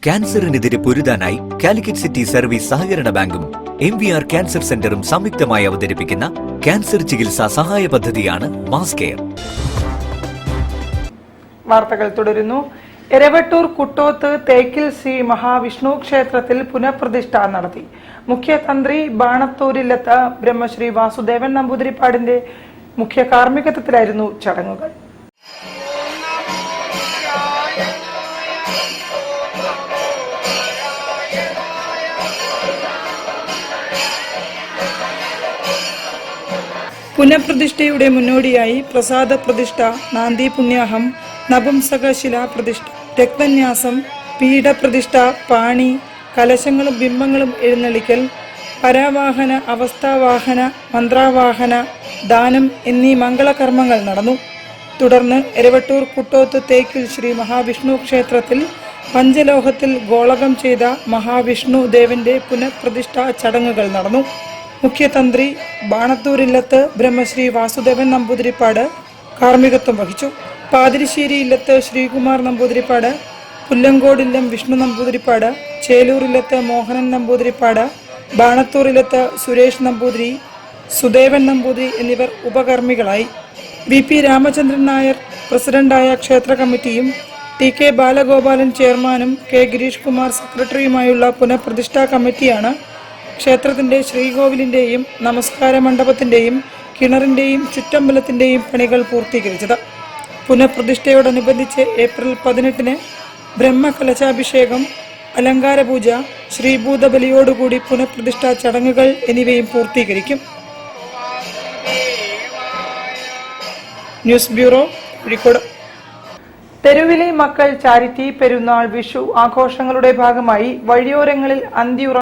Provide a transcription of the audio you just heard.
ക്യാൻസറിനെതിരെ പൊരുതാനായി Calicut city service സഹകരണ ബാങ്കും MVR cancer സെന്ററും സംയുക്തമായി അവതരിപ്പിക്കുന്ന ക്യാൻസർ ചികിത്സാ സഹായ പദ്ധതിയാണ് മാസ് കെയർ. വാർത്തകൾ തുടരുന്നു. എരവട്ടൂർ കുട്ടോത്ത് തേക്കിൽ ശ്രീ മഹാവിഷ്ണു ക്ഷേത്രത്തിൽ പുനഃപ്രതിഷ്ഠ നടത്തി. മുഖ്യ തന്ത്രി ബാണത്തൂരില്ലത്ത് ബ്രഹ്മശ്രീ വാസുദേവൻ നമ്പൂതിരിപ്പാടിന്റെ മുഖ്യ കാർമ്മികത്വത്തിലായിരുന്നു ചടങ്ങുകൾ. പുനഃപ്രതിഷ്ഠയുടെ മുന്നോടിയായി പ്രസാദ പ്രതിഷ്ഠ, നാന്ദി പുണ്യാഹം, നപുംസക ശിലാപ്രതിഷ്ഠ, രക്തന്യാസം, പീഠപ്രതിഷ്ഠ, പാണി, കലശങ്ങളും ബിംബങ്ങളും എഴുന്നള്ളിക്കൽ, പരാവാഹന, അവസ്ഥാവാഹന, മന്ത്രാവാഹന, ദാനം എന്നീ മംഗളകർമ്മങ്ങൾ നടന്നു. തുടർന്ന് എരവട്ടൂർ കുട്ടോത്ത് തേക്കിൽ ശ്രീ മഹാവിഷ്ണു ക്ഷേത്രത്തിൽ പഞ്ചലോഹത്തിൽ ഗോളകം ചെയ്ത മഹാവിഷ്ണു ദേവന്റെ പുനഃപ്രതിഷ്ഠാ ചടങ്ങുകൾ നടന്നു. മുഖ്യതന്ത്രി ബാണത്തൂരില്ലത്ത് ബ്രഹ്മശ്രീ വാസുദേവൻ നമ്പൂതിരിപ്പാട് കാർമ്മികത്വം വഹിച്ചു. പാതിരിശ്ശേരി ഇല്ലത്ത് ശ്രീകുമാർ നമ്പൂതിരിപ്പാട്, പുല്ലങ്കോടില്ലം വിഷ്ണു നമ്പൂതിരിപ്പാട്, ചേലൂരില്ലത്ത് മോഹനൻ നമ്പൂതിരിപ്പാട്, ബാണത്തൂരില്ലത്ത് സുരേഷ് നമ്പൂതിരി, സുദേവൻ നമ്പൂതിരി എന്നിവർ ഉപകർമ്മികളായി. VP രാമചന്ദ്രൻ നായർ പ്രസിഡന്റായ ക്ഷേത്ര കമ്മിറ്റിയും TK ബാലഗോപാലൻ ചെയർമാനും K ഗിരീഷ് കുമാർ സെക്രട്ടറിയുമായുള്ള പുനഃപ്രതിഷ്ഠാ കമ്മിറ്റിയാണ് ക്ഷേത്രത്തിന്റെ ശ്രീകോവിലിന്റെയും നമസ്കാര മണ്ഡപത്തിന്റെയും കിണറിന്റെയും ചുറ്റമ്പലത്തിന്റെയും പണികൾ പൂർത്തീകരിച്ചത്. പുനഃപ്രതിഷ്ഠയോടനുബന്ധിച്ച് ഏപ്രിൽ 18-ന് ബ്രഹ്മകലശാഭിഷേകം, അലങ്കാരപൂജ, ശ്രീഭൂതബലിയോടുകൂടി പുനഃപ്രതിഷ്ഠാ ചടങ്ങുകൾ എന്നിവയും പൂർത്തീകരിക്കും. News bureau, Kozhikode. തെരുവിലെ മക്കൾ ചാരിറ്റി പെരുന്നാൾ, വിഷു ആഘോഷങ്ങളുടെ ഭാഗമായി വഴിയോരങ്ങളിൽ അന്തിയുറ